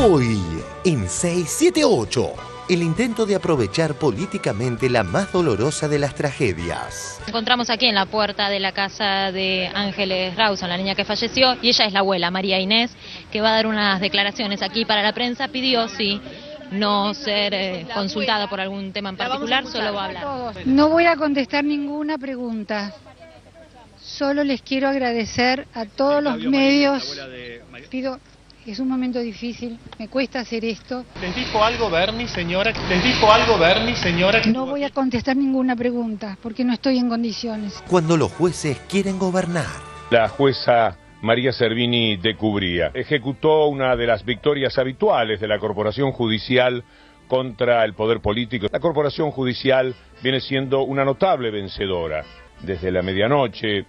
Hoy, en 678, el intento de aprovechar políticamente la más dolorosa de las tragedias. Encontramos aquí en la puerta de la casa de Ángeles Rawson, la niña que falleció, y ella es la abuela, María Inés, que va a dar unas declaraciones aquí para la prensa. Pidió, sí, no ser consultada por algún tema en particular, solo va a hablar. No voy a contestar ninguna pregunta. Solo les quiero agradecer a todos los medios. Pido, es un momento difícil, me cuesta hacer esto. ¿Les dijo algo Bernie, señora? ¿Les dijo algo Bernie, señora? No voy a contestar ninguna pregunta porque no estoy en condiciones. Cuando los jueces quieren gobernar. La jueza María Servini de Cubría ejecutó una de las victorias habituales de la Corporación Judicial contra el poder político. La Corporación Judicial viene siendo una notable vencedora. Desde la medianoche,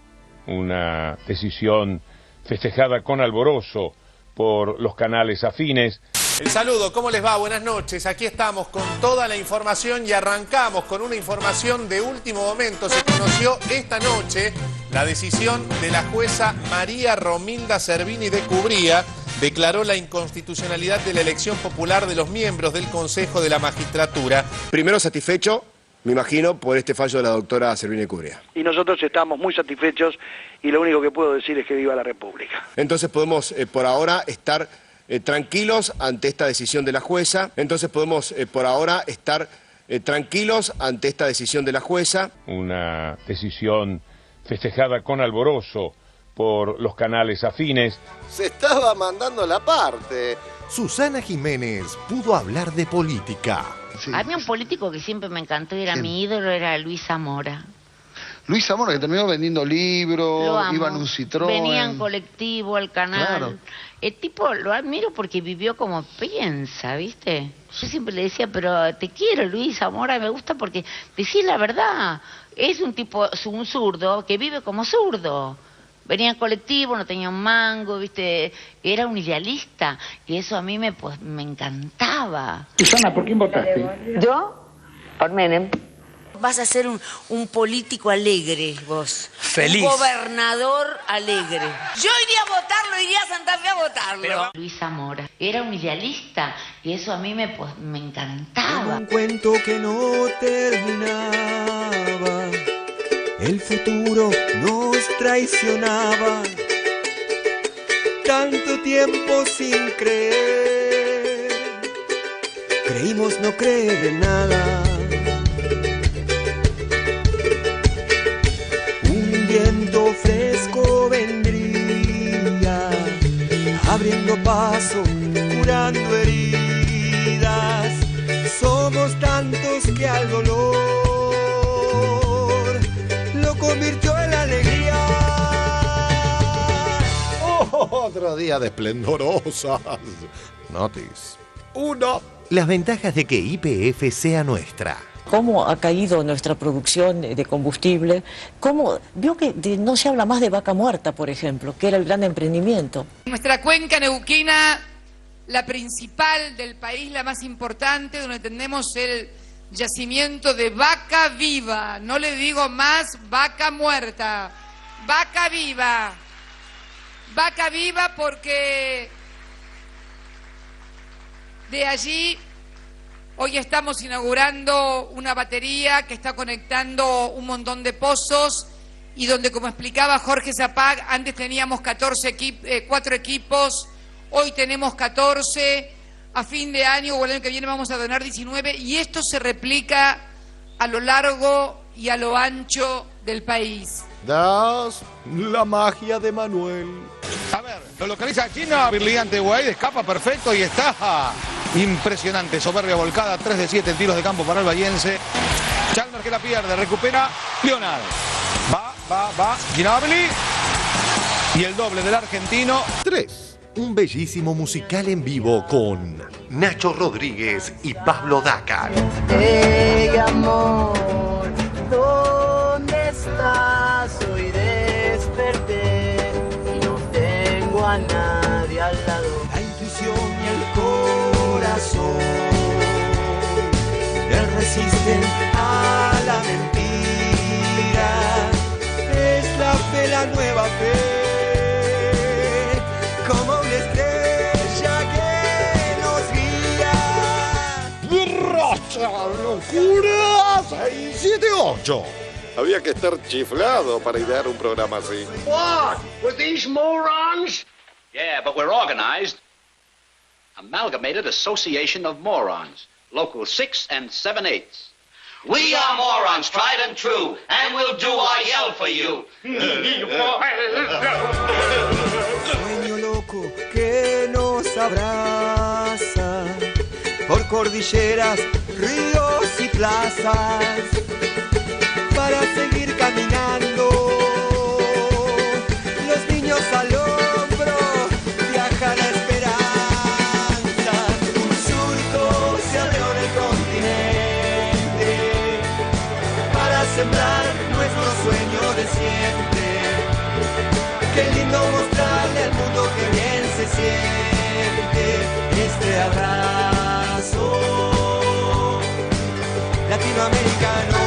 una decisión festejada con alborozo por los canales afines. El saludo, ¿cómo les va? Buenas noches. Aquí estamos con toda la información y arrancamos con una información de último momento. Se conoció esta noche la decisión de la jueza María Romilda Servini de Cubría. Declaró la inconstitucionalidad de la elección popular de los miembros del Consejo de la Magistratura. Primero satisfecho, me imagino, por este fallo de la doctora Servini de Cubría. Y nosotros estamos muy satisfechos y lo único que puedo decir es que viva la República. Entonces podemos por ahora estar tranquilos ante esta decisión de la jueza. Tranquilos ante esta decisión de la jueza. Una decisión festejada con alborozo por los canales afines. Se estaba mandando la parte. Susana Jiménez pudo hablar de política. Sí. A mí un político que siempre me encantó y era mi ídolo era Luis Zamora. Luis Zamora, que terminó vendiendo libros, iba en un Citroën. Venía en colectivo al canal. Claro. El tipo lo admiro porque vivió como piensa, ¿viste? Yo siempre le decía, pero te quiero, Luis Zamora, me gusta porque decís la verdad. Es un tipo, un zurdo, que vive como zurdo. Venía en colectivo, no tenía un mango, ¿viste? Era un idealista y eso a mí me encantaba. Susana, ¿por quién votaste? ¿Yo? Por Menem. Vas a ser un político alegre, vos. Feliz. Un gobernador alegre. Yo iría a votarlo, iría a Santa Fe a votarlo. Pero Luis Zamora era un idealista y eso a mí me encantaba. Un cuento que no terminaba. El futuro nos traicionaba. Tanto tiempo sin creer. Creímos no creer en nada. Un viento fresco vendría, abriendo paso, curando heridas. Somos tantos que al dolor lo convirtió en alegría. Otro día de esplendorosas noticias. Las ventajas de que YPF sea nuestra. Cómo ha caído nuestra producción de combustible, cómo vio que no se habla más de vaca muerta, por ejemplo, que era el gran emprendimiento. Nuestra cuenca neuquina, la principal del país, la más importante, donde tenemos el yacimiento de vaca viva, no le digo más vaca muerta, vaca viva porque de allí hoy estamos inaugurando una batería que está conectando un montón de pozos y donde, como explicaba Jorge Zapag, antes teníamos 4 equipos, hoy tenemos 14, a fin de año o el año que viene vamos a donar 19 y esto se replica a lo largo y a lo ancho del país. La magia de Manuel. A ver, lo localiza China, brillante Guaid, escapa perfecto y está impresionante. Soberbia volcada, 3 de 7 en tiros de campo para el bahiense. Chalmers que la pierde, recupera Leonard. Va, Ginóbili. Y el doble del argentino. 3. Un bellísimo musical en vivo con Nacho Rodríguez y Pablo Dácar. Hey, amor, ¿dónde estás? Hoy desperté y no tengo a nadie al lado. La intuición y el corazón le resisten a la mentira. Es la fe, la nueva fe, como una estrella que no la locura 678. Había que estar chiflado para idear un programa así. What? With these morons? Yeah, but we're organized. Amalgamated Association of Morons. Local 6 and 7/8. We are morons, tried and true, and we'll do our yell for you. Sueño loco que nos abraza por cordilleras, ríos y plazas para seguir caminando. Los niños al hombro viajan a esperanza. Un surco se abrió en el continente para sembrar nuestro sueño de siempre. Qué lindo mostrarle al mundo que bien se siente este abrazo latinoamericano.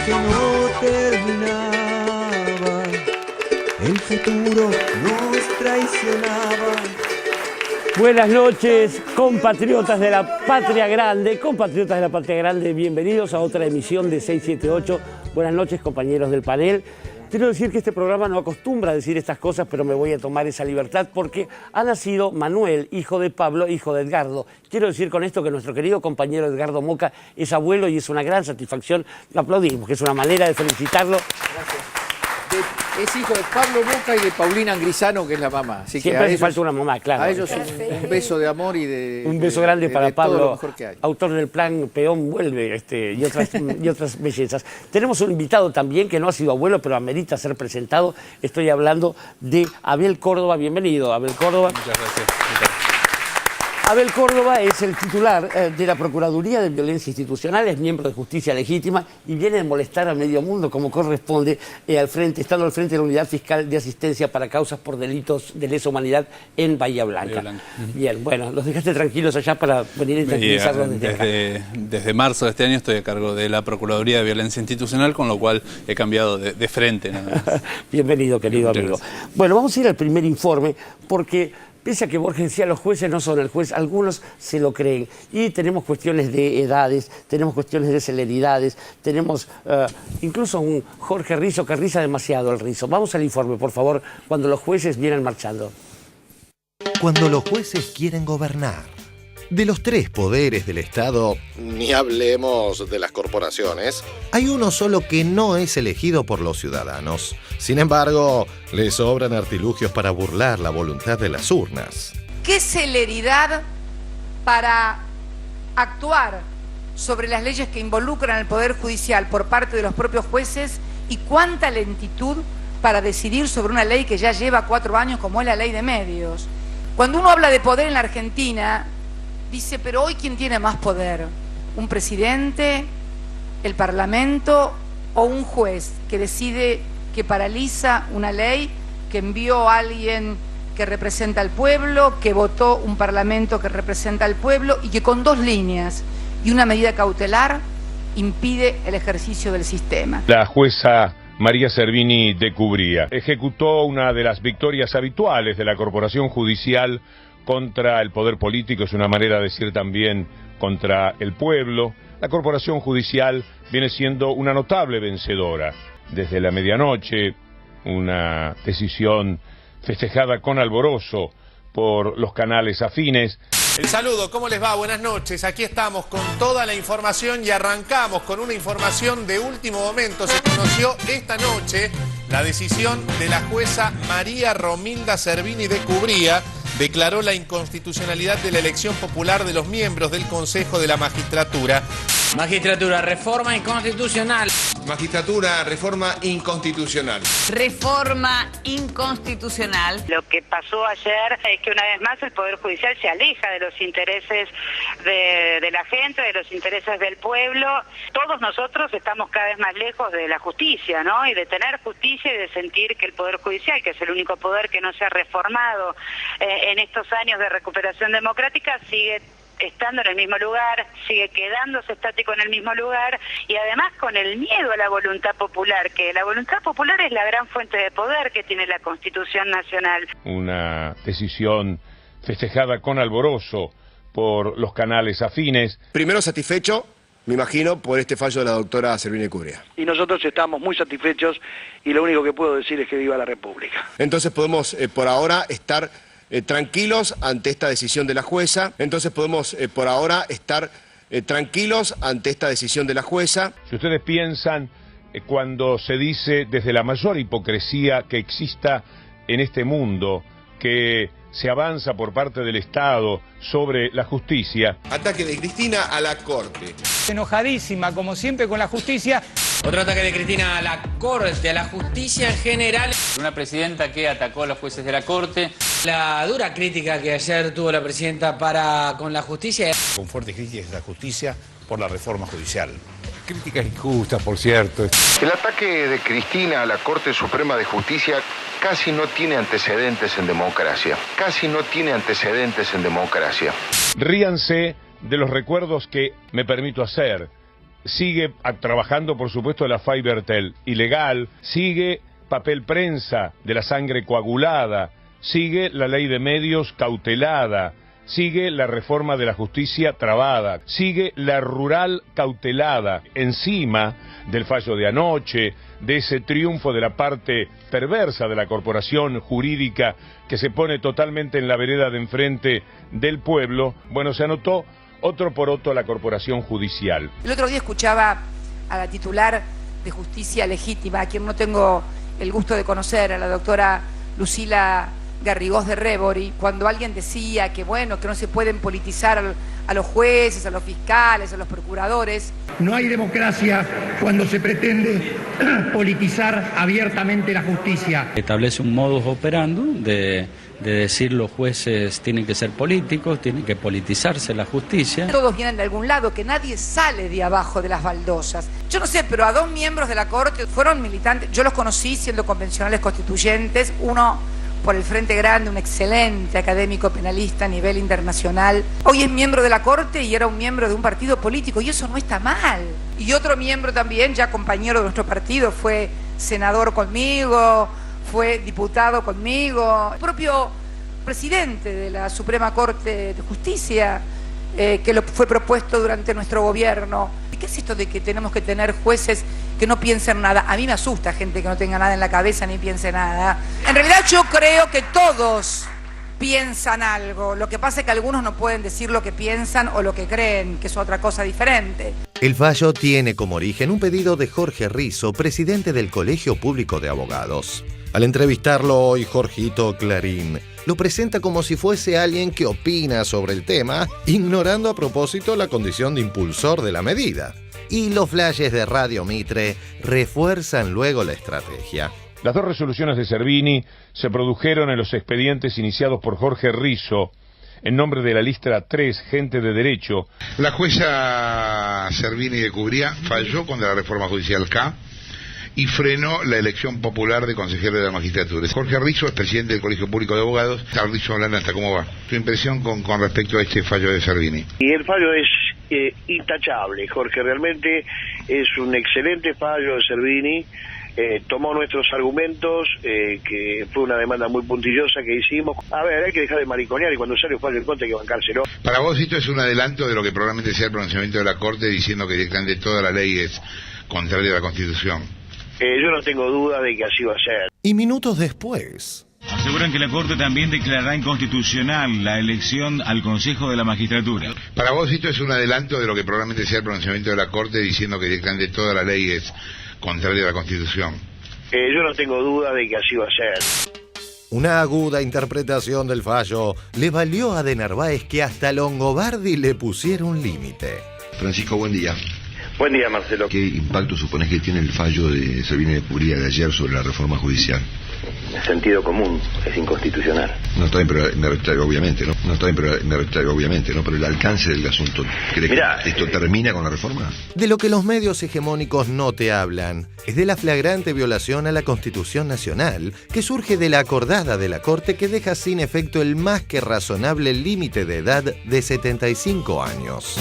Que no terminaba, el futuro nos traicionaba. Buenas noches, compatriotas de la Patria Grande, bienvenidos a otra emisión de 678. Buenas noches, compañeros del panel. Quiero decir que este programa no acostumbra a decir estas cosas, pero me voy a tomar esa libertad porque ha nacido Manuel, hijo de Pablo, hijo de Edgardo. Quiero decir con esto que nuestro querido compañero Edgardo Moca es abuelo y es una gran satisfacción. Lo aplaudimos, que es una manera de felicitarlo. Gracias. Es hijo de Pablo Moca y de Paulina Angrisano, que es la mamá. Así siempre hace falta una mamá, claro. A ellos un beso de amor y de... Un beso grande para Pablo, que autor del plan Peón Vuelve y otras bellezas. Tenemos un invitado también que no ha sido abuelo, pero amerita ser presentado. Estoy hablando de Abel Córdoba. Bienvenido, Abel Córdoba. Muchas gracias. Abel Córdoba es el titular de la Procuraduría de Violencia Institucional, es miembro de Justicia Legítima y viene a molestar a medio mundo como corresponde, estando al frente de la Unidad Fiscal de Asistencia para Causas por Delitos de Lesa Humanidad en Bahía Blanca. Bien, bueno, los dejaste tranquilos allá para venir a tranquilizarlos desde marzo de este año estoy a cargo de la Procuraduría de Violencia Institucional, con lo cual he cambiado de frente. Nada más. Bienvenido, querido amigo. Gracias. Bueno, vamos a ir al primer informe porque... Pese a que Borges decía, los jueces no son el juez, algunos se lo creen. Y tenemos cuestiones de edades, tenemos cuestiones de celeridades, tenemos incluso un Jorge Rizo que riza demasiado el rizo. Vamos al informe, por favor, cuando los jueces vienen marchando. Cuando los jueces quieren gobernar. De los 3 poderes del Estado, ni hablemos de las corporaciones, hay uno solo que no es elegido por los ciudadanos. Sin embargo, le sobran artilugios para burlar la voluntad de las urnas. ¿Qué celeridad para actuar sobre las leyes que involucran al Poder Judicial por parte de los propios jueces y cuánta lentitud para decidir sobre una ley que ya lleva 4 años como es la ley de medios? Cuando uno habla de poder en la Argentina... Dice, pero hoy ¿quién tiene más poder? ¿Un presidente, el parlamento o un juez que decide, que paraliza una ley, que envió a alguien que representa al pueblo, que votó un parlamento que representa al pueblo y que con 2 líneas y una medida cautelar impide el ejercicio del sistema? La jueza María Servini de Cubría ejecutó una de las victorias habituales de la Corporación Judicial contra el poder político, es una manera de decir también contra el pueblo. La Corporación Judicial viene siendo una notable vencedora. Desde la medianoche, una decisión festejada con alborozo por los canales afines. El saludo, ¿cómo les va? Buenas noches. Aquí estamos con toda la información y arrancamos con una información de último momento. Se conoció esta noche la decisión de la jueza María Romilda Servini de Cubría. Declaró la inconstitucionalidad de la elección popular de los miembros del Consejo de la Magistratura. Magistratura, reforma inconstitucional. Magistratura, reforma inconstitucional. Reforma inconstitucional. Lo que pasó ayer es que una vez más el Poder Judicial se aleja de los intereses de la gente, de los intereses del pueblo. Todos nosotros estamos cada vez más lejos de la justicia, ¿no? Y de tener justicia y de sentir que el Poder Judicial, que es el único poder que no se ha reformado en estos años de recuperación democrática, sigue estando en el mismo lugar, sigue quedándose estático en el mismo lugar y además con el miedo a la voluntad popular, que la voluntad popular es la gran fuente de poder que tiene la Constitución Nacional. Una decisión festejada con alborozo por los canales afines. Primero satisfecho, me imagino, por este fallo de la doctora Servini de Cubría. Y nosotros estamos muy satisfechos y lo único que puedo decir es que viva la República. Entonces podemos por ahora estar tranquilos ante esta decisión de la jueza. Entonces podemos por ahora estar tranquilos ante esta decisión de la jueza. Si ustedes piensan cuando se dice desde la mayor hipocresía que exista en este mundo, que se avanza por parte del Estado sobre la justicia. Ataque de Cristina a la Corte. Enojadísima, como siempre, con la justicia. Otro ataque de Cristina a la Corte, a la justicia en general. Una presidenta que atacó a los jueces de la Corte. La dura crítica que ayer tuvo la presidenta con la justicia. Con fuerte crítica de la justicia por la reforma judicial. Crítica injusta, por cierto. El ataque de Cristina a la Corte Suprema de Justicia casi no tiene antecedentes en democracia. Casi no tiene antecedentes en democracia. Ríanse de los recuerdos que me permito hacer. Sigue trabajando, por supuesto, la Fibertel ilegal. Sigue papel prensa de la sangre coagulada. Sigue la ley de medios cautelada. Sigue la reforma de la justicia trabada, sigue la rural cautelada, encima del fallo de anoche, de ese triunfo de la parte perversa de la corporación jurídica que se pone totalmente en la vereda de enfrente del pueblo. Bueno, se anotó otro poroto a la corporación judicial. El otro día escuchaba a la titular de Justicia Legítima, a quien no tengo el gusto de conocer, a la doctora Lucila Garrigós de Rebori, cuando alguien decía que bueno, que no se pueden politizar a los jueces, a los fiscales, a los procuradores. No hay democracia cuando se pretende politizar abiertamente la justicia. Establece un modus operandi de decir los jueces tienen que ser políticos, tienen que politizarse la justicia. Todos vienen de algún lado, que nadie sale de abajo de las baldosas. Yo no sé, pero a 2 miembros de la Corte fueron militantes, yo los conocí siendo convencionales constituyentes, uno por el Frente Grande, un excelente académico penalista a nivel internacional. Hoy es miembro de la Corte y era un miembro de un partido político, y eso no está mal. Y otro miembro también, ya compañero de nuestro partido, fue senador conmigo, fue diputado conmigo, el propio presidente de la Suprema Corte de Justicia, que fue propuesto durante nuestro gobierno. ¿Qué es esto de que tenemos que tener jueces que no piensen nada? A mí me asusta gente que no tenga nada en la cabeza ni piense nada. En realidad yo creo que todos piensan algo. Lo que pasa es que algunos no pueden decir lo que piensan o lo que creen, que es otra cosa diferente. El fallo tiene como origen un pedido de Jorge Risso, presidente del Colegio Público de Abogados. Al entrevistarlo hoy, Jorgito Clarín lo presenta como si fuese alguien que opina sobre el tema, ignorando a propósito la condición de impulsor de la medida. Y los flashes de Radio Mitre refuerzan luego la estrategia. Las 2 resoluciones de Servini se produjeron en los expedientes iniciados por Jorge Risso en nombre de la lista 3, Gente de Derecho. La jueza Servini de Cubría falló contra la reforma judicial K y frenó la elección popular de consejero de la magistratura. Jorge Risso es presidente del Colegio Público de Abogados. Risso, hablando hasta cómo va. Tu impresión con respecto a este fallo de Servini. Y el fallo es intachable, Jorge, realmente es un excelente fallo de Servini. Tomó nuestros argumentos, que fue una demanda muy puntillosa que hicimos. A ver, hay que dejar de mariconear y cuando sale un fallo en contra hay que bancárselo. Para vos esto es un adelanto de lo que probablemente sea el pronunciamiento de la Corte diciendo que directamente toda la ley es contraria a la Constitución. Yo no tengo duda de que así va a ser. Y minutos después... Aseguran que la Corte también declarará inconstitucional la elección al Consejo de la Magistratura. Para vos esto es un adelanto de lo que probablemente sea el pronunciamiento de la Corte diciendo que directamente toda la ley es contraria a la Constitución. Yo no tengo duda de que así va a ser. Una aguda interpretación del fallo le valió a De Narváez que hasta Longobardi le pusiera un límite. Francisco, buen día. Buen día, Marcelo. ¿Qué impacto supones que tiene el fallo de Servini de Cubría de ayer sobre la reforma judicial? Sentido común, es inconstitucional. No está bien, pero me retraigo obviamente, ¿no? No está bien, pero me retraigo obviamente, ¿no? Pero el alcance del asunto, ¿crees que esto termina con la reforma? De lo que los medios hegemónicos no te hablan es de la flagrante violación a la Constitución Nacional que surge de la acordada de la Corte que deja sin efecto el más que razonable límite de edad de 75 años.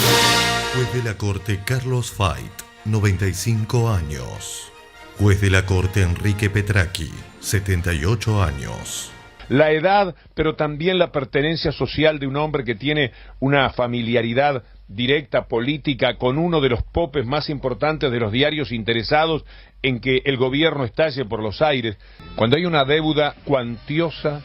Juez de la Corte Carlos Fait, 95 años. Juez de la Corte Enrique Petracchi, 78 años. La edad, pero también la pertenencia social de un hombre que tiene una familiaridad directa política con uno de los popes más importantes de los diarios interesados en que el gobierno estalle por los aires, cuando hay una deuda cuantiosa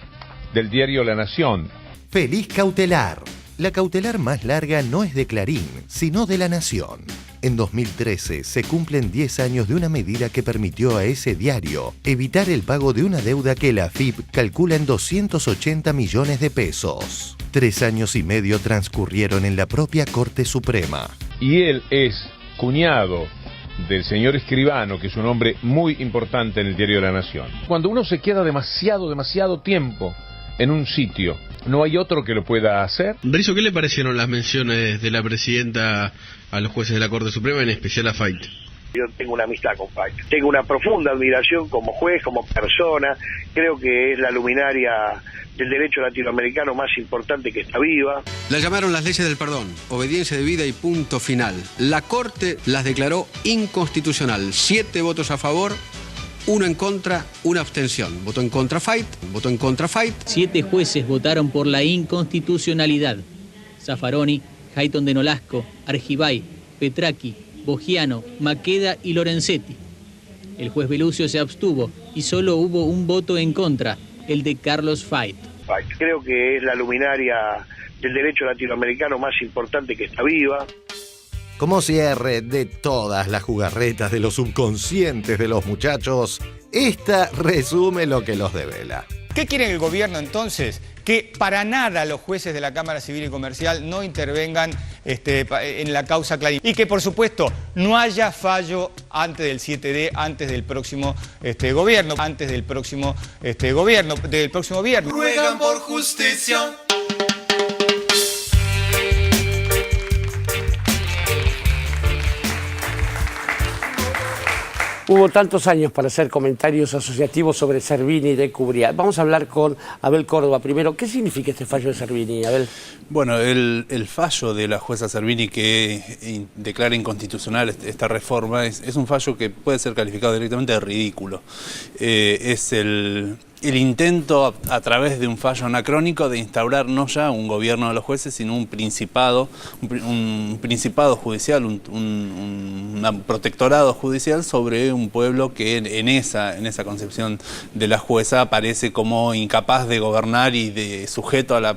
del diario La Nación. Feliz cautelar. La cautelar más larga no es de Clarín, sino de La Nación. En 2013 se cumplen 10 años de una medida que permitió a ese diario evitar el pago de una deuda que la AFIP calcula en 280 millones de pesos. 3 años y medio transcurrieron en la propia Corte Suprema. Y él es cuñado del señor Escribano, que es un hombre muy importante en el diario La Nación. Cuando uno se queda demasiado tiempo en un sitio, ¿no hay otro que lo pueda hacer? Rizo, ¿qué le parecieron las menciones de la presidenta a los jueces de la Corte Suprema, en especial a Fait? Yo tengo una amistad con Fait. Tengo una profunda admiración como juez, como persona. Creo que es la luminaria del derecho latinoamericano más importante que está viva. La llamaron las leyes del perdón, obediencia debida y punto final. La Corte las declaró inconstitucional. 7 votos a favor, 1 en contra, 1 abstención. Votó en contra Fait, votó en contra Fait. 7 jueces votaron por la inconstitucionalidad. Zaffaroni, Hayton de Nolasco, Argibay, Petracchi, Bogiano, Maqueda y Lorenzetti. El juez Belucio se abstuvo y solo hubo un voto en contra, el de Carlos Fait. Creo que es la luminaria del derecho latinoamericano más importante que está viva. Como cierre de todas las jugarretas de los subconscientes de los muchachos, esta resume lo que los devela. ¿Qué quiere el gobierno entonces? Que para nada los jueces de la Cámara Civil y Comercial no intervengan en la causa Clarín. Y que, por supuesto, no haya fallo antes del 7D, antes del próximo gobierno. Antes del próximo viernes. Ruegan por justicia. Hubo tantos años para hacer comentarios asociativos sobre Servini de Cubría. Vamos a hablar con Abel Córdoba primero. ¿Qué significa este fallo de Servini, Abel? Bueno, el fallo de la jueza Servini que declara inconstitucional esta reforma es un fallo que puede ser calificado directamente de ridículo. Es el intento a través de un fallo anacrónico de instaurar no ya un gobierno de los jueces, sino un principado judicial, un protectorado judicial sobre un pueblo que en esa concepción de la jueza aparece como incapaz de gobernar y de sujeto a la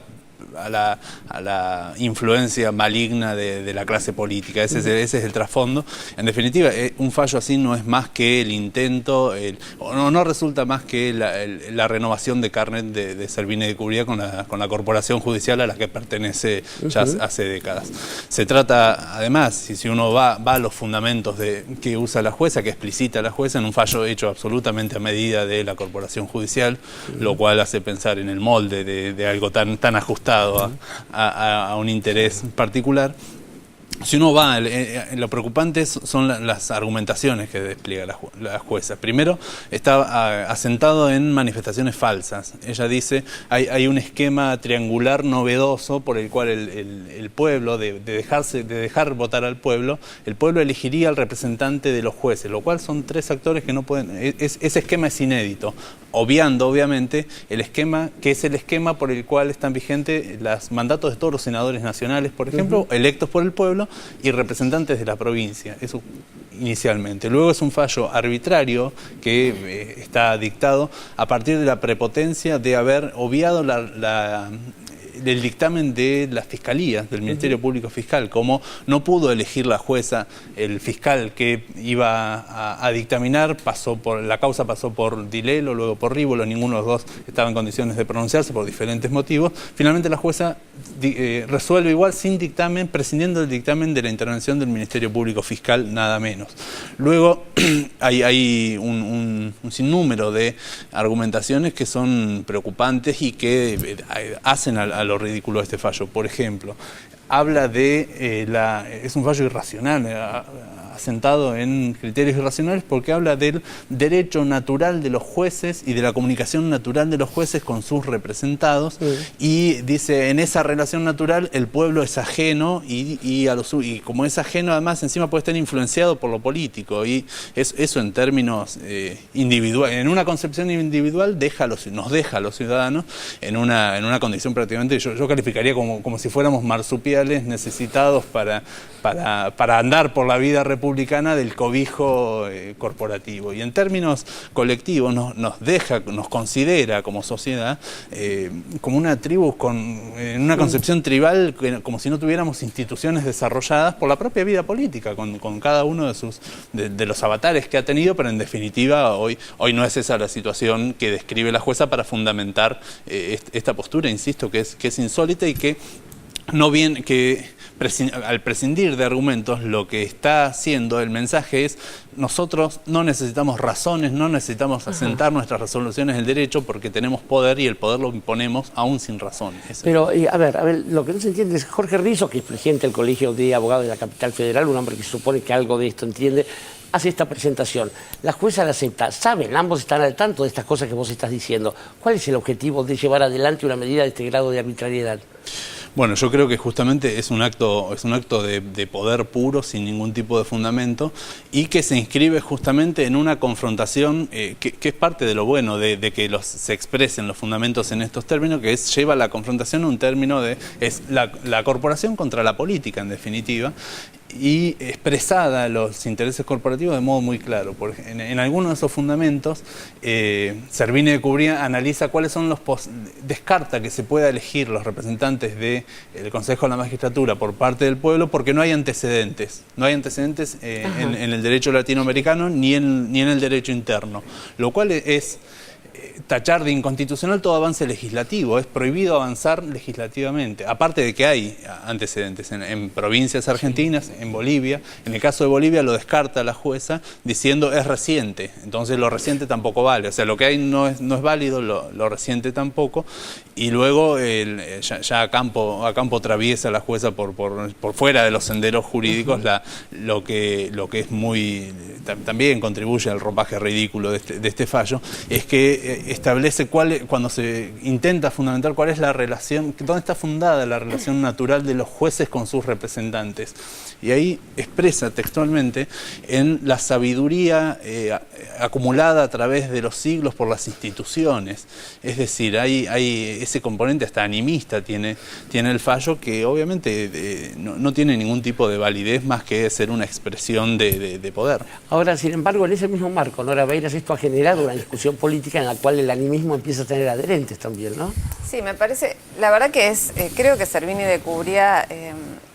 influencia maligna de la clase política. Ese es el trasfondo. En definitiva, un fallo así no es más que el intento, no resulta más que la renovación de carnet de Servini de Cubría con la corporación judicial a la que pertenece ya hace décadas. Se trata, además, si uno va a los fundamentos que usa la jueza, que explicita la jueza, en un fallo hecho absolutamente a medida de la corporación judicial, lo cual hace pensar en el molde de algo tan ajustado a un interés particular. Si uno va, lo preocupante son las argumentaciones que despliega la jueza. Primero, está asentado en manifestaciones falsas. Ella dice, hay un esquema triangular novedoso por el cual el pueblo, de dejar votar al pueblo, el pueblo elegiría al representante de los jueces, lo cual son 3 actores que no pueden... Ese esquema es inédito, obviando, obviamente, el esquema, que es el esquema por el cual están vigentes los mandatos de todos los senadores nacionales, por ejemplo, electos por el pueblo, y representantes de la provincia, eso inicialmente. Luego es un fallo arbitrario que está dictado a partir de la prepotencia de haber obviado el dictamen de las fiscalías, del Ministerio Público Fiscal, como no pudo elegir la jueza, el fiscal que iba a dictaminar, la causa pasó por Dilelo, luego por Rívolo, ninguno de los dos estaba en condiciones de pronunciarse por diferentes motivos. Finalmente la jueza resuelve igual sin dictamen, prescindiendo del dictamen de la intervención del Ministerio Público Fiscal, nada menos. Luego hay un sinnúmero de argumentaciones que son preocupantes y que hacen a lo ridículo este fallo. Por ejemplo, habla de es un fallo irracional, asentado en criterios irracionales, porque habla del derecho natural de los jueces y de la comunicación natural de los jueces con sus representados, y dice, en esa relación natural el pueblo es ajeno y como es ajeno, además encima puede estar influenciado por lo político, y eso en términos individuales, en una concepción individual nos deja a los ciudadanos en una condición prácticamente, yo calificaría como si fuéramos marsupiales necesitados para andar por la vida republicana del cobijo corporativo. Y en términos colectivos nos considera como sociedad como una tribu en una concepción tribal, como si no tuviéramos instituciones desarrolladas por la propia vida política, con cada uno de los avatares que ha tenido, pero en definitiva hoy no es esa la situación que describe la jueza para fundamentar esta postura, insisto, que es insólita y que al prescindir de argumentos, lo que está haciendo el mensaje es: nosotros no necesitamos razones, no necesitamos asentar nuestras resoluciones del derecho porque tenemos poder y el poder lo imponemos aún sin razones. Pero, a ver, lo que no se entiende es Jorge Risso, que es presidente del Colegio de Abogados de la Capital Federal, un hombre que supone que algo de esto entiende, hace esta presentación. La jueza la acepta. Saben, ambos están al tanto de estas cosas que vos estás diciendo. ¿Cuál es el objetivo de llevar adelante una medida de este grado de arbitrariedad? Bueno, yo creo que justamente es un acto de poder puro, sin ningún tipo de fundamento, y que se inscribe justamente en una confrontación que es parte de lo bueno de que se expresen los fundamentos en estos términos, que lleva la confrontación a un término es la corporación contra la política, en definitiva, y expresada los intereses corporativos de modo muy claro. En algunos de esos fundamentos, Servini de Cubría analiza cuáles son descarta que se pueda elegir los representantes del Consejo de la Magistratura por parte del pueblo porque no hay antecedentes. No hay antecedentes en el derecho latinoamericano ni en el derecho interno, lo cual es tachar de inconstitucional todo avance legislativo. Es prohibido avanzar legislativamente, aparte de que hay antecedentes en provincias argentinas, en Bolivia. En el caso de Bolivia lo descarta la jueza diciendo es reciente, entonces lo reciente tampoco vale, o sea, lo que hay no es válido, lo reciente tampoco. Y luego ya a campo traviesa la jueza por fuera de los senderos jurídicos lo que es muy también contribuye al ropaje ridículo de este fallo, es que establece cuando se intenta fundamentar cuál es la relación, dónde está fundada la relación natural de los jueces con sus representantes. Y ahí expresa textualmente en la sabiduría acumulada a través de los siglos por las instituciones. Es decir, hay ese componente hasta animista tiene el fallo, que obviamente no tiene ningún tipo de validez más que ser una expresión de poder. Ahora, sin embargo, en ese mismo marco, Nora Beiras, esto ha generado una discusión política en la cual el animismo empieza a tener adherentes también, ¿no? Sí, me parece, la verdad que creo que Servini de Cubría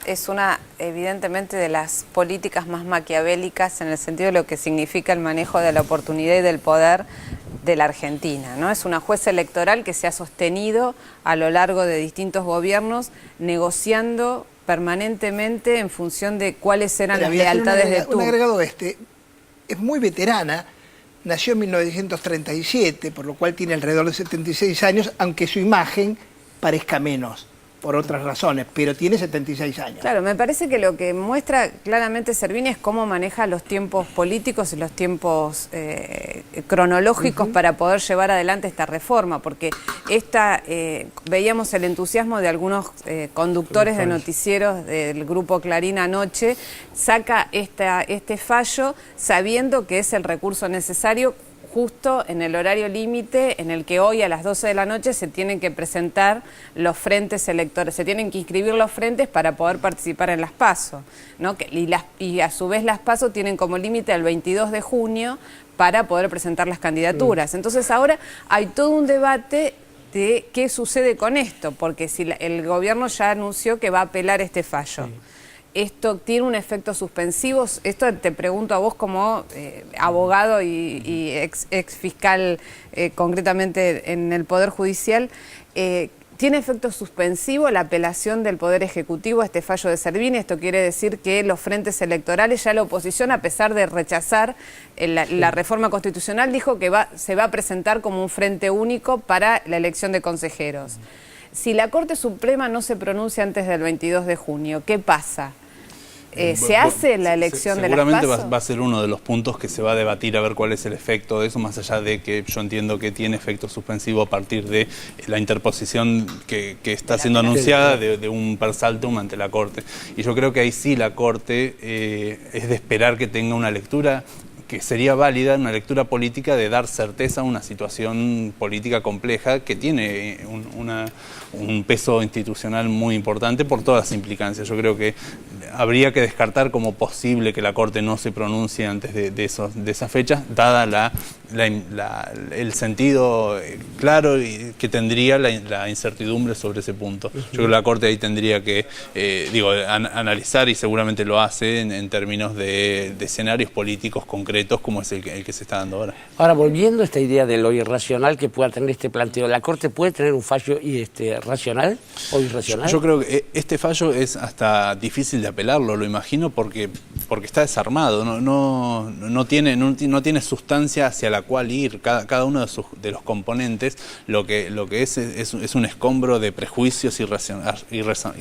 es una, evidentemente, de las políticas más maquiavélicas en el sentido de lo que significa el manejo de la oportunidad y del poder de la Argentina, ¿no? Es una jueza electoral que se ha sostenido a lo largo de distintos gobiernos negociando permanentemente en función de cuáles eran las lealtades de turno. Un agregado es muy veterana, nació en 1937, por lo cual tiene alrededor de 76 años, aunque su imagen parezca menos, por otras razones, pero tiene 76 años. Claro, me parece que lo que muestra claramente Servini es cómo maneja los tiempos políticos y los tiempos cronológicos para poder llevar adelante esta reforma, porque veíamos el entusiasmo de algunos conductores de noticieros del grupo Clarín anoche, saca este fallo sabiendo que es el recurso necesario justo en el horario límite en el que hoy a las 12 de la noche se tienen que presentar los frentes electorales, se tienen que inscribir los frentes para poder participar en las PASO, ¿no? Y a su vez las PASO tienen como límite el 22 de junio para poder presentar las candidaturas. Entonces ahora hay todo un debate de qué sucede con esto, porque si el gobierno ya anunció que va a apelar este fallo. Sí. ¿Esto tiene un efecto suspensivo? Esto te pregunto a vos como abogado y ex fiscal concretamente en el Poder Judicial. ¿Tiene efecto suspensivo la apelación del Poder Ejecutivo a este fallo de Servini? Esto quiere decir que los frentes electorales, ya la oposición, a pesar de rechazar la reforma constitucional, dijo que se va a presentar como un frente único para la elección de consejeros. Si la Corte Suprema no se pronuncia antes del 22 de junio, ¿qué pasa? ¿Se hace la elección de las PASO? Seguramente va a ser uno de los puntos que se va a debatir a ver cuál es el efecto de eso, más allá de que yo entiendo que tiene efecto suspensivo a partir de la interposición que está siendo anunciada de un per saltum ante la Corte. Y yo creo que ahí sí la Corte es de esperar que tenga una lectura que sería válida, una lectura política de dar certeza a una situación política compleja que tiene un peso institucional muy importante por todas las implicancias. Yo creo que habría que descartar como posible que la Corte no se pronuncie antes de esas fechas, dada el sentido claro que tendría la incertidumbre sobre ese punto. Yo creo que la Corte ahí tendría que analizar, y seguramente lo hace, en términos de escenarios políticos concretos como es el que se está dando ahora. Ahora, volviendo a esta idea de lo irracional que pueda tener este planteo, ¿la Corte puede tener un fallo racional o irracional? Yo creo que este fallo es hasta difícil de apelarlo, lo imagino, porque está desarmado, no tiene sustancia hacia la cual ir. Cada uno de los componentes lo que es un escombro de prejuicios y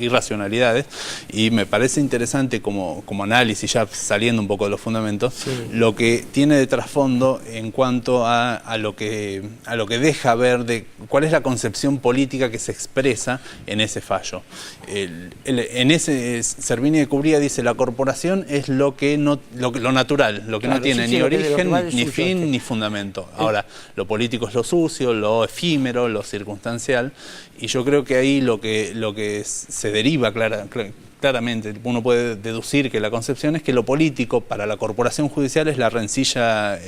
irracionalidades, y me parece interesante como análisis, ya saliendo un poco de los fundamentos, sí, lo que tiene de trasfondo en cuanto a lo que deja ver de cuál es la concepción política que se expresa en ese fallo. En ese Servini de Cubría dice: la corporación es lo natural, lo que no tiene ni origen, ni fin, ni fundamento. Ahora, lo político es lo sucio, lo efímero, lo circunstancial, y yo creo que ahí lo que se deriva claramente, uno puede deducir que la concepción es que lo político para la corporación judicial es la rencilla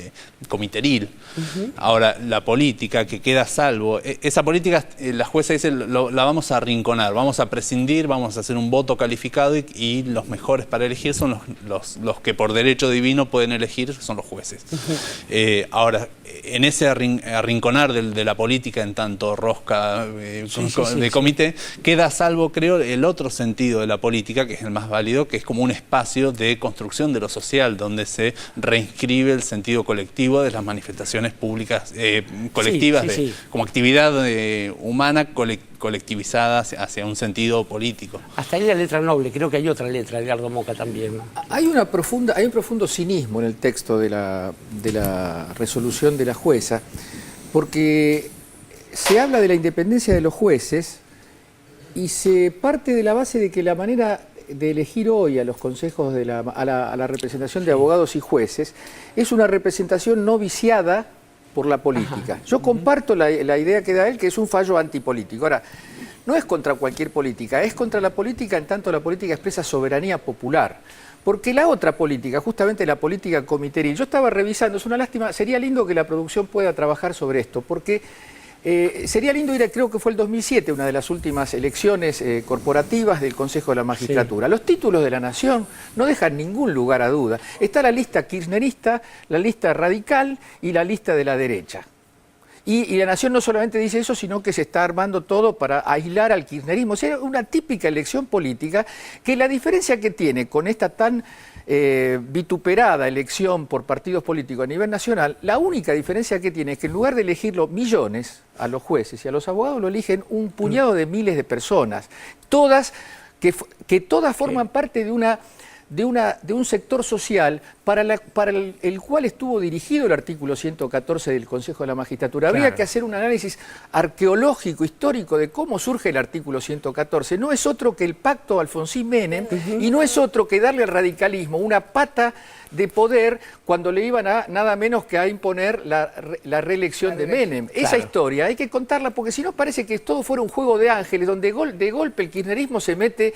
comiteril. Ahora, la política que queda a salvo, esa política, la jueza dice, la vamos a arrinconar, vamos a prescindir, vamos a hacer un voto calificado, y los mejores para elegir son los que por derecho divino pueden elegir, son los jueces. Ahora, en ese arrinconar de la política en tanto rosca de comité, queda a salvo, creo, el otro sentido de la política, que es el más válido, que es como un espacio de construcción de lo social, donde se reinscribe el sentido colectivo de las manifestaciones públicas colectivas, como actividad humana colectivizada hacia un sentido político. Hasta ahí la letra noble, creo que hay otra letra de Edgardo Moca también, ¿no? Hay un profundo cinismo en el texto de la resolución de la jueza, porque se habla de la independencia de los jueces y se parte de la base de que la manera de elegir hoy a los consejos a la representación de abogados y jueces es una representación no viciada por la política. Yo comparto la idea que da él, que es un fallo antipolítico. Ahora, no es contra cualquier política, es contra la política en tanto la política expresa soberanía popular. Porque la otra política, justamente la política comiteril, yo estaba revisando, es una lástima, sería lindo que la producción pueda trabajar sobre esto, porque sería lindo ir, creo que fue el 2007, una de las últimas elecciones corporativas del Consejo de la Magistratura. Sí. Los títulos de la Nación no dejan ningún lugar a duda. Está la lista kirchnerista, la lista radical y la lista de la derecha. Y la Nación no solamente dice eso, sino que se está armando todo para aislar al kirchnerismo. O sea, una típica elección política que la diferencia que tiene con esta tan vituperada elección por partidos políticos a nivel nacional, la única diferencia que tiene es que en lugar de elegirlo millones a los jueces y a los abogados, lo eligen un puñado de miles de personas, todas que todas forman parte de un sector social para el cual estuvo dirigido el artículo 114 del Consejo de la Magistratura. Habría que hacer un análisis arqueológico, histórico, de cómo surge el artículo 114. No es otro que el pacto Alfonsín-Menem y no es otro que darle al radicalismo una pata de poder cuando le iban a nada menos que a imponer la reelección de Menem. Esa historia hay que contarla, porque si no parece que todo fuera un juego de ángeles, donde de golpe el kirchnerismo se mete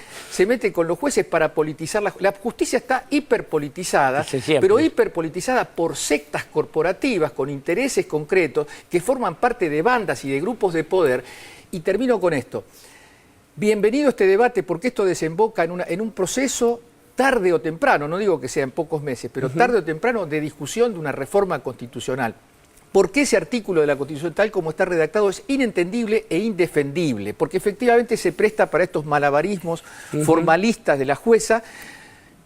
con los jueces para politizar. La justicia está hiperpolitizada pero hiperpolitizada por sectas corporativas con intereses concretos que forman parte de bandas y de grupos de poder. Y termino con esto. Bienvenido a este debate porque esto desemboca en un proceso tarde o temprano, no digo que sea en pocos meses, pero tarde o temprano de discusión de una reforma constitucional. Porque ese artículo de la Constitución tal como está redactado es inentendible e indefendible, porque efectivamente se presta para estos malabarismos formalistas de la jueza,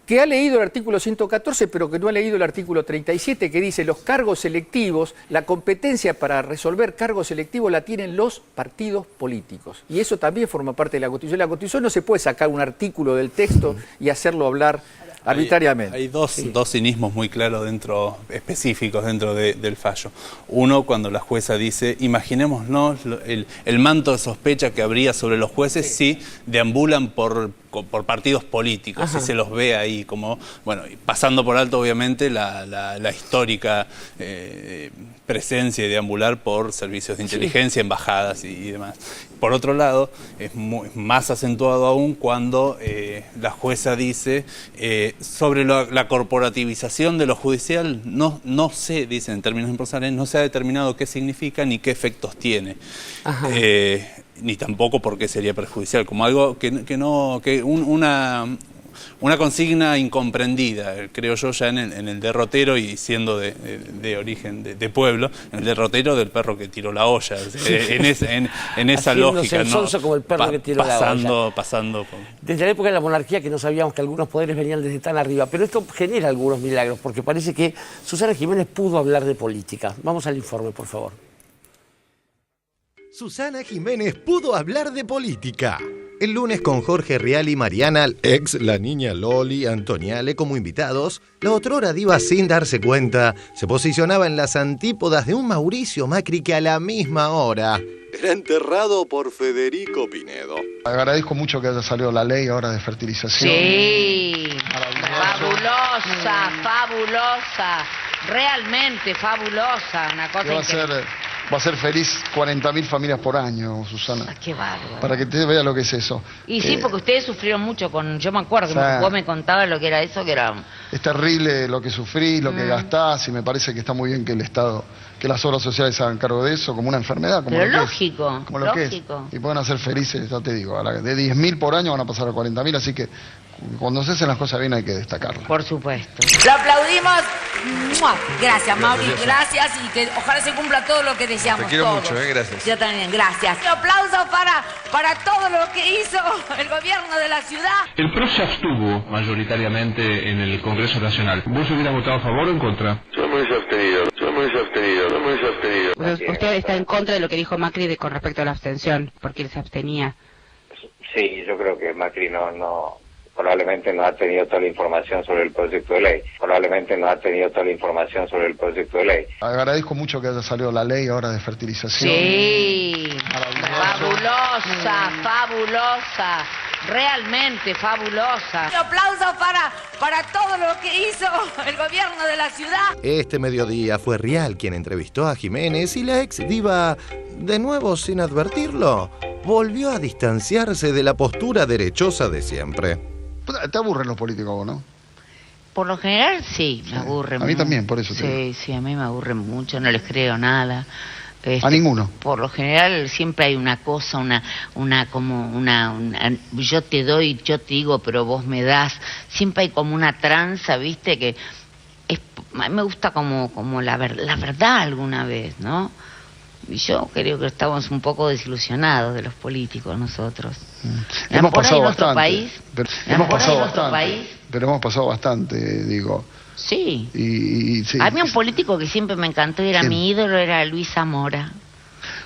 que ha leído el artículo 114, pero que no ha leído el artículo 37, que dice los cargos selectivos, la competencia para resolver cargos selectivos la tienen los partidos políticos. Y eso también forma parte de la Constitución. La Constitución no se puede sacar un artículo del texto y hacerlo hablar arbitrariamente. Hay dos cinismos muy claros específicos dentro del fallo. Uno, cuando la jueza dice, imaginémonos el manto de sospecha que habría sobre los jueces si deambulan por partidos políticos, si se los ve ahí como, bueno, pasando por alto obviamente la histórica presencia y deambular por servicios de inteligencia, embajadas y demás. Por otro lado, es más acentuado aún cuando la jueza dice sobre la corporativización de lo judicial, no se, dice en términos empresariales, no se ha determinado qué significa ni qué efectos tiene. Ni tampoco por qué sería perjudicial, como algo una consigna incomprendida, creo yo, ya en el derrotero, y siendo de origen de pueblo, en el derrotero del perro que tiró la olla, en esa lógica, el sonso como el perro que tiró la olla. Pasando. Desde la época de la monarquía, que no sabíamos que algunos poderes venían desde tan arriba, pero esto genera algunos milagros, porque parece que Susana Jiménez pudo hablar de política. Vamos al informe, por favor. Susana Jiménez pudo hablar de política. El lunes con Jorge Rial y Mariana, ex la niña Loli Antoniale como invitados, la otrora diva sin darse cuenta se posicionaba en las antípodas de un Mauricio Macri que a la misma hora era enterrado por Federico Pinedo. Agradezco mucho que haya salido la ley ahora de fertilización. Sí, fabulosa, realmente fabulosa, una cosa increíble. Va a ser feliz 40.000 familias por año, Susana. Qué bárbaro. Para que te vea lo que es eso. Y sí, porque ustedes sufrieron mucho yo me acuerdo que vos me contabas lo que era eso, que era... Es terrible lo que sufrí, lo que gastás, y me parece que está muy bien que el Estado, que las obras sociales se hagan cargo de eso, como una enfermedad. Como pero lo lógico, que es, como lo que es. Y pueden hacer felices, ya te digo, de 10.000 por año van a pasar a 40.000, así que cuando se hacen las cosas bien hay que destacarlas. Por supuesto. Lo aplaudimos. ¡Mua! Gracias, Mauricio, gracias, y que ojalá se cumpla todo lo que deseamos. Te quiero todos. mucho, gracias. Yo también, gracias. Un aplauso para todo lo que hizo el gobierno de la ciudad. El PRO se abstuvo mayoritariamente en el Congreso Nacional. ¿Vos hubieras votado a favor o en contra? Yo me hubiese abstenido. Usted está en contra de lo que dijo Macri con respecto a la abstención, porque él se abstenía. Sí, yo creo que Macri probablemente no ha tenido toda la información sobre el proyecto de ley. Agradezco mucho que haya salido la ley ahora de fertilización. Sí, fabulosa, realmente fabulosa. Un aplauso para todo lo que hizo el gobierno de la ciudad. Este mediodía fue Rial quien entrevistó a Jiménez y la ex diva, de nuevo sin advertirlo, volvió a distanciarse de la postura derechosa de siempre. Te aburren los políticos vos, ¿no? Por lo general sí, me aburren. A mí también, por eso te digo. Sí, a mí me aburren mucho, no les creo nada. A ninguno. Por lo general siempre hay una cosa, yo te doy, yo te digo, pero vos me das. Siempre hay como una tranza, ¿viste? Que a mí me gusta como la verdad alguna vez, ¿no? Y yo creo que estamos un poco desilusionados de los políticos nosotros. Hemos pasado bastante. Pero hemos pasado bastante, digo. Sí. Sí. A mí un político que siempre me encantó, mi ídolo, era Luis Zamora.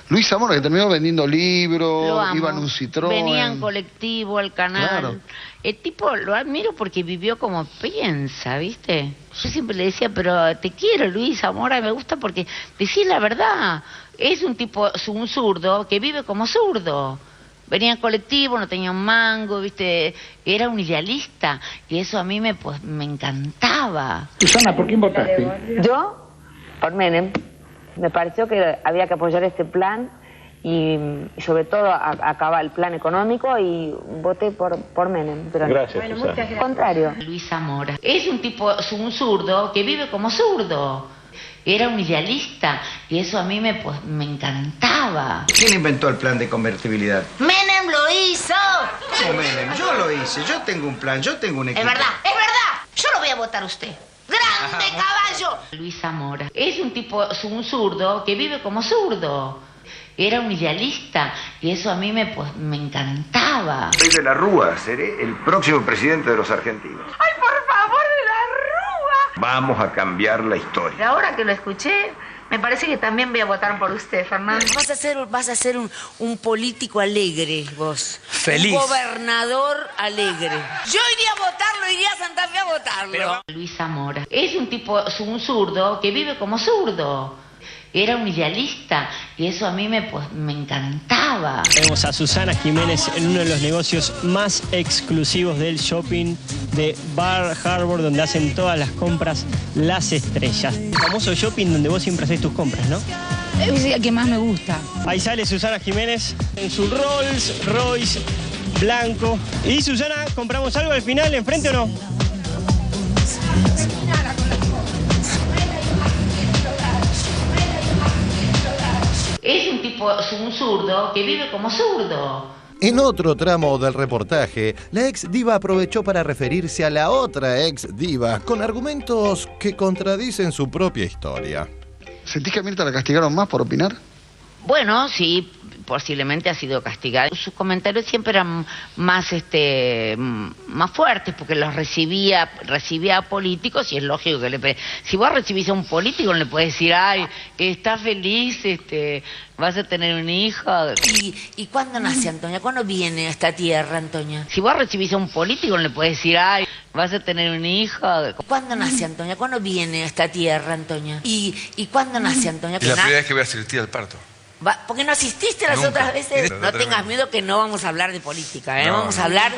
Luis Zamora, que terminó vendiendo libros, iba en un Citroën. Venía en colectivo al canal. Claro. El tipo lo admiro porque vivió como piensa, ¿viste? Yo siempre le decía, pero te quiero, Luis Zamora, me gusta porque decís la verdad. Es un tipo, un zurdo, que vive como zurdo. Venía en colectivo, no tenía un mango, ¿viste? Era un idealista. Y eso a mí me encantaba. Susana, ¿por quién votaste? Yo, por Menem. Me pareció que había que apoyar este plan y sobre todo acaba el plan económico y voté por Menem. Gracias, bueno, Susana. muchas gracias. Contrario. Luis Zamora es un tipo, un zurdo que vive como zurdo. Era un idealista y eso a mí me encantaba. ¿Quién inventó el plan de convertibilidad? ¡Menem lo hizo! ¿Cómo Menem? Yo lo hice, yo tengo un plan, yo tengo un equipo. Es verdad, yo lo voy a votar a usted. ¡Grande caballo! Luis Zamora es un tipo, un zurdo que vive como zurdo. Era un idealista y eso a mí me encantaba. Soy de la Rúa, seré el próximo presidente de los argentinos. ¡Ay, por favor, de la Rúa! Vamos a cambiar la historia. Ahora que lo escuché, me parece que también voy a votar por usted, Fernando. Vas a ser un político alegre, vos. Feliz. Un gobernador alegre. Yo iría a votarlo, iría a Santa Fe a votarlo. Luis Zamora es un tipo, un zurdo que vive como zurdo. Era un idealista y eso a mí me encantaba. Vemos a Susana Jiménez en uno de los negocios más exclusivos del shopping de Bar Harbor, donde hacen todas las compras las estrellas. El famoso shopping donde vos siempre haces tus compras, ¿no? Es el que más me gusta. Ahí sale Susana Jiménez en su Rolls Royce blanco. Y Susana, ¿compramos algo al final, enfrente o no? Es un tipo, un zurdo que vive como zurdo. En otro tramo del reportaje, la ex diva aprovechó para referirse a la otra ex diva con argumentos que contradicen su propia historia. ¿Sentís que a Mirta la castigaron más por opinar? Bueno, sí, posiblemente ha sido castigada. Sus comentarios siempre eran más fuertes porque los recibía a políticos y es lógico que si vos recibís a un político no le podés decir, ay, estás feliz, vas a tener un hijo. ¿Y cuándo nace Antonia? ¿Cuándo viene a esta tierra, Antonia? Si vos recibís a un político no le podés decir, ay, vas a tener un hijo. ¿Cuándo nace Antonia? ¿Cuándo viene a esta tierra, Antonia? ¿Y cuándo nace Antonia? Es la primera vez que voy a asistir al parto. ¿Por qué no asististe las otras veces? No tengas miedo que no vamos a hablar de política, ¿eh? Vamos a hablar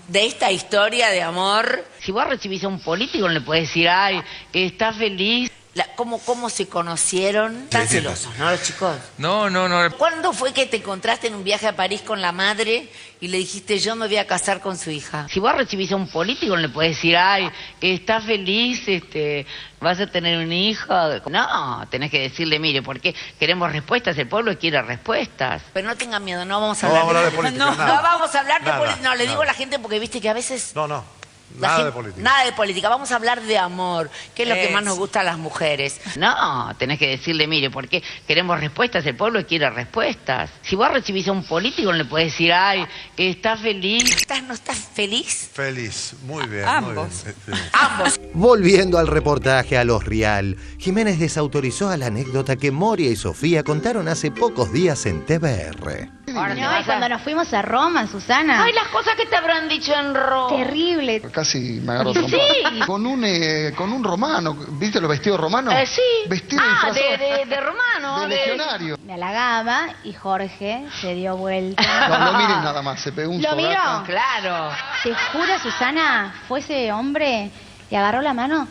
de esta historia de amor. Si vos recibís a un político no le podés decir, ay, estás feliz. ¿Cómo se conocieron? Tan celosos, ¿no, los chicos? No. ¿Cuándo fue que te encontraste en un viaje a París con la madre y le dijiste, yo me voy a casar con su hija? Si vos recibís a un político no le podés decir, ay, estás feliz, vas a tener un hijo. No, tenés que decirle, mire, porque queremos respuestas, el pueblo quiere respuestas. Pero no tengan miedo, no vamos a hablar de política. No vamos a hablar de política. No, le digo a la gente porque viste que a veces... Nada de política. Nada de política, vamos a hablar de amor, que es lo que más nos gusta a las mujeres. No, tenés que decirle, mire, porque queremos respuestas, el pueblo quiere respuestas. Si vos recibís a un político no le podés decir, ay, estás feliz. ¿No estás feliz? Feliz, muy bien. Ambos. Muy bien. Ambos. Volviendo al reportaje a Los Rial, Jiménez desautorizó a la anécdota que Moria y Sofía contaron hace pocos días en TVR. No, y cuando nos fuimos a Roma, Susana. Ay, las cosas que te habrán dicho en Roma. Terrible. Casi me agarro trompa. Sí. Con un romano, ¿viste los vestidos romanos? Sí. Vestido de romano. De legionario. Me halagaba y Jorge se dio vuelta. No, lo miren nada más, se pegó un ¿Lo miró? sobaco. Claro. Te juro, Susana, fue ese hombre, le agarró la mano.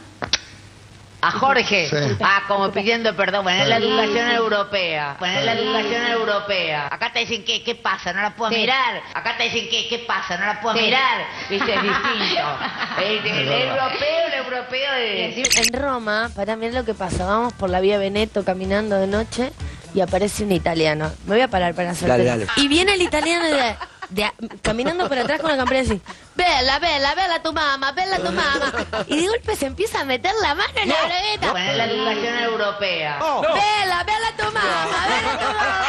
A Jorge. Sí. Como pidiendo perdón. Bueno, es la educación europea. Bueno, es la Sí. educación europea. Acá te dicen, ¿qué pasa? No la puedo mirar. Acá te dicen, ¿qué pasa? No la puedo mirar. Viste, es distinto. El europeo es... En Roma, para mí es lo que pasa. Vamos por la vía Veneto caminando de noche y aparece un italiano. Me voy a parar para hacer. Dale. Y viene el italiano caminando por atrás con la campera así. Bella tu mamá, bella tu mamá. Y de golpe se empieza a meter la mano en la bragueta. Bueno, es la educación europea. Bella tu mamá, bella tu mamá.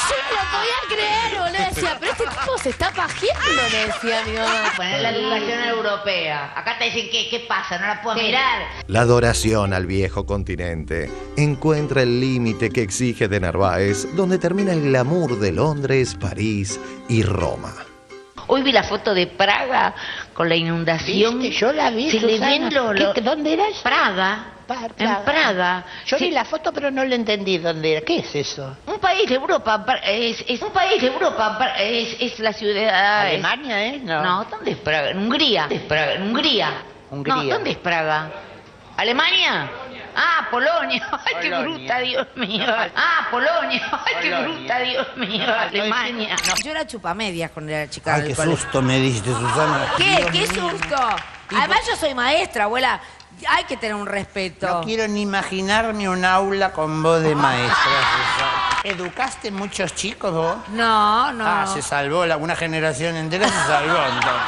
Yo no lo podía creer, boludo. Decía, pero este tipo se está pajeando, me decía mi mamá. Bueno, es la educación europea. Acá te dicen, ¿qué pasa? No la puedo mirar. La adoración al viejo continente encuentra el límite que exige de Narváez, donde termina el glamour de Londres, París y Roma. Hoy vi la foto de Praga con la inundación. ¿Viste? Yo la vi, Se le Susana. ven ¿Dónde era? Praga. En Praga. Yo vi la foto, pero no le entendí dónde era. ¿Qué es eso? Un país de Europa, es un país de Europa, es la ciudad... ¿Alemania, No, ¿dónde es Praga? En Hungría. En Hungría. Hungría. No, ¿dónde es Praga? ¿Alemania? Ah, Polonia. Ay, qué bruta, Dios mío. Ah, Polonia. Ay, qué bruta, Dios mío. Alemania. No. Yo era chupamedias cuando era chica. Ay, qué susto me diste, Susana. ¿Qué? ¿Qué susto? Además yo soy maestra, abuela. Hay que tener un respeto. No quiero ni imaginarme un aula con voz de maestra, Susana. ¿Educaste muchos chicos vos? No, no. Ah, se salvó, una generación entera se salvó entonces.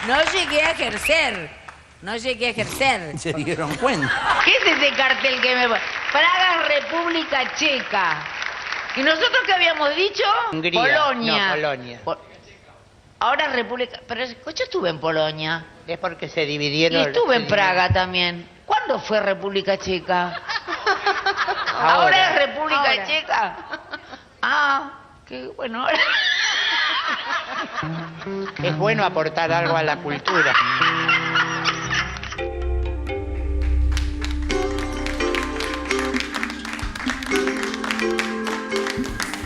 No llegué a ejercer. No llegué a ejercer. Se dieron cuenta. ¿Qué es ese cartel que me... Praga, República Checa. ¿Y nosotros qué habíamos dicho? Hungría. Polonia. No, Polonia. Ahora República... Pero yo estuve en Polonia. Es porque se dividieron... Y estuve en Praga también. ¿Cuándo fue República Checa? ¿Ahora es República Checa? Ah, qué bueno. Es bueno aportar algo a la cultura.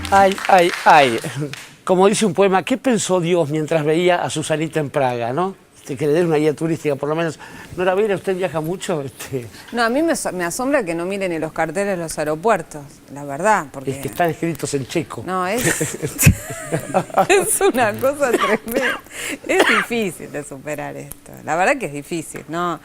Ay, ay, ay. Como dice un poema, ¿qué pensó Dios mientras veía a Susanita en Praga, no? Que le den una guía turística, por lo menos. Nora Vera, ¿usted viaja mucho? No, a mí me asombra que no miren en los carteles de los aeropuertos, la verdad. Porque... Es que están escritos en checo. No, es una cosa tremenda. Es difícil de superar esto. La verdad que es difícil, ¿no?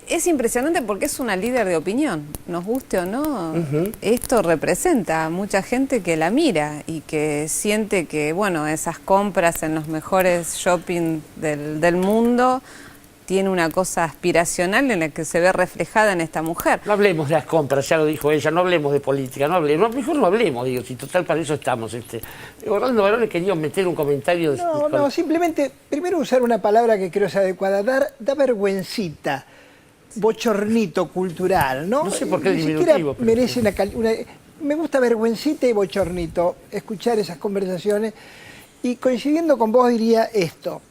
Es impresionante porque es una líder de opinión, nos guste o no. Esto representa a mucha gente que la mira y que siente que, bueno, esas compras en los mejores shopping del mundo tiene una cosa aspiracional en la que se ve reflejada en esta mujer. No hablemos de las compras, ya lo dijo ella, no hablemos de política, mejor no hablemos, digo, si total para eso estamos. Orlando Barone quería meter un comentario. No, simplemente, primero usar una palabra que creo es adecuada, da vergüencita. Bochornito cultural, ¿no? No sé por qué ni diminutivo. Siquiera merece una... Me gusta vergüencita y bochornito, escuchar esas conversaciones. Y coincidiendo con vos diría esto.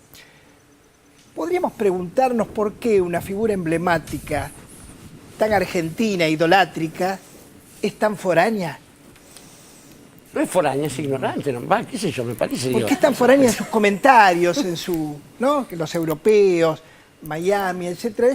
Podríamos preguntarnos por qué una figura emblemática, tan argentina, idolátrica, es tan foránea. No es foránea, es ignorante, ¿no? Va, qué sé yo, me parece. ¿Por qué es tan foránea en sus comentarios, en su, ¿no? Que los europeos, Miami, etcétera?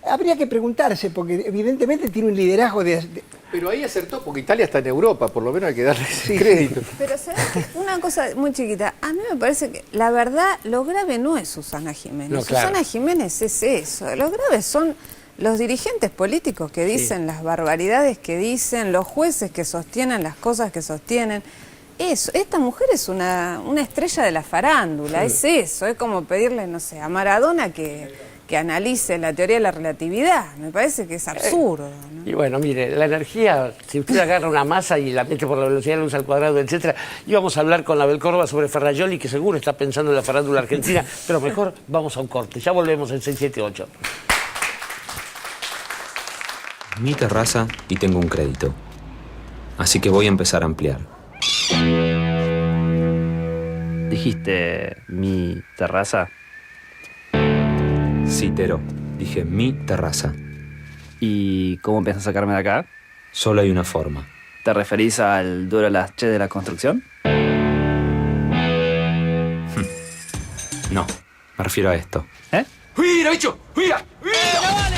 Habría que preguntarse, porque evidentemente tiene un liderazgo de... Pero ahí acertó, porque Italia está en Europa, por lo menos hay que darle ese crédito. Pero ¿sabes qué? Una cosa muy chiquita, a mí me parece que la verdad, lo grave no es Susana Jiménez. No, claro. Susana Jiménez es eso. Lo grave son los dirigentes políticos que dicen las barbaridades que dicen, los jueces que sostienen las cosas que sostienen. Eso, esta mujer es una estrella de la farándula, es eso, es como pedirle, no sé, a Maradona que analice la teoría de la relatividad. Me parece que es absurdo, ¿no? Y bueno, mire, la energía, si usted agarra una masa y la mete por la velocidad de la luz al cuadrado, etcétera, íbamos a hablar con Abel Córdoba sobre Ferrajoli, que seguro está pensando en la farándula argentina, pero mejor vamos a un corte. Ya volvemos en 678. Mi terraza y tengo un crédito. Así que voy a empezar a ampliar. ¿Dijiste mi terraza? Sí, Tero. Dije mi terraza. ¿Y cómo piensas sacarme de acá? Solo hay una forma. ¿Te referís al duro lache de la construcción? No, me refiero a esto. ¿Eh? ¡Mira, bicho! ¡Mira! ¡Mira!